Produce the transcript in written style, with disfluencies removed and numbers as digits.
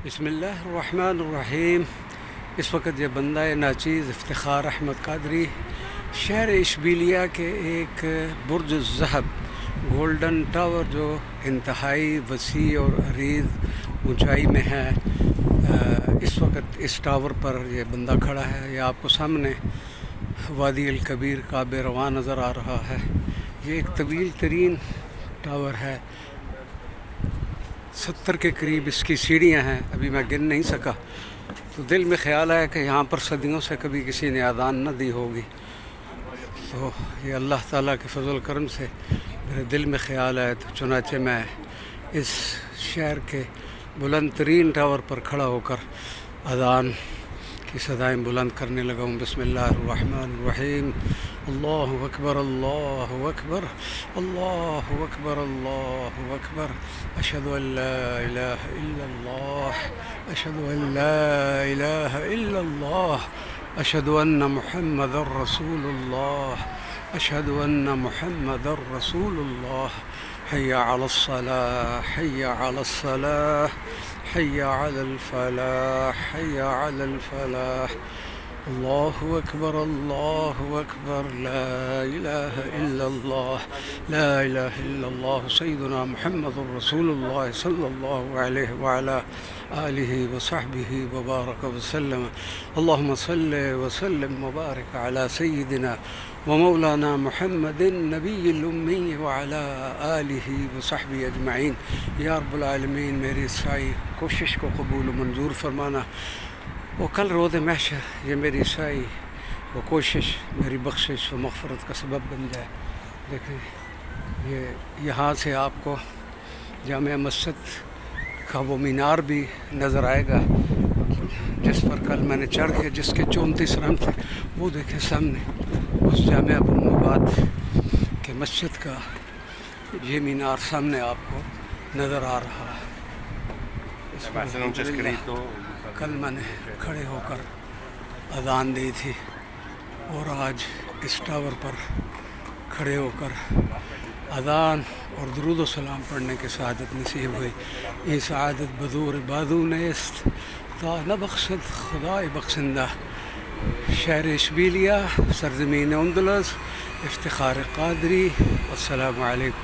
بسم اللہ الرحمن الرحیم۔ اس وقت یہ بندہ ناچیز افتخار احمد قادری شہر اشبیلیہ کے ایک برج الذهب گولڈن ٹاور جو انتہائی وسیع اور عریض اونچائی میں ہے، اس وقت اس ٹاور پر یہ بندہ کھڑا ہے۔ یہ آپ کو سامنے وادی الکبیر کعبہ رواں نظر آ رہا ہے۔ یہ ایک طویل ترین ٹاور ہے، 70 کے قریب اس کی سیڑھیاں ہیں، ابھی میں گن نہیں سکا، تو دل میں خیال آیا کہ یہاں پر صدیوں سے کبھی کسی نے اذان نہ دی ہوگی، تو یہ اللہ تعالیٰ کے فضل و کرم سے میرے دل میں خیال آیا، تو چنانچہ میں اس شہر کے بلند ترین ٹاور پر کھڑا ہو کر اذان کی صدائیں بلند کرنے لگا ہوں۔ بسم اللہ الرحمن الرحیم۔ اللہ اکبر اللہ اکبر اللہ اکبر اللہ اکبر، اشہد ان لا الہ الا اللہ، اشہد ان لا الہ الا اللہ، اشہد ان محمد رسول اللہ، اشہد ان محمد رسول اللہ، حی علی الصلاة حی علی الصلاة حی علی الفلاح حی علی الفلاح، اللہ اکبر لا الہ الا اللہ، لا الہ الا اللہ، سیدنا محمد رسول اللہ صلی اللہ علیہ وعلا آلہ وصحبہ وبارک وسلم۔ اللہم صل وسلم وبارک علی سیدنا ومولانا محمد النبی الامی وعلا آلہ وصحبہ اجمعین۔ یا رب العالمین، میری سعی کوشش کو قبول و منظور فرمانا، وہ کل روز محشر یہ میری سعی وہ کوشش میری بخشش و مغفرت کا سبب بن جائے۔ دیکھیں، یہ یہاں سے آپ کو جامع مسجد کا وہ مینار بھی نظر آئے گا جس پر کل میں نے چڑھ کے جس کے 34 رنگ تھے، وہ دیکھیں سامنے اس جامع ابو آباد کے مسجد کا یہ مینار سامنے آپ کو نظر آ رہا ہے۔ کل میں نے کھڑے ہو کر اذان دی تھی، اور آج اس ٹاور پر کھڑے ہو کر اذان اور درود و سلام پڑھنے کی سعادت نصیب ہوئی۔ یہ سعادت بدور بازو نیست تا نبخشد خدای بخشندہ۔ شہر اشبیلیہ، سرزمین اندلس، افتخار قادری۔ السلام علیکم۔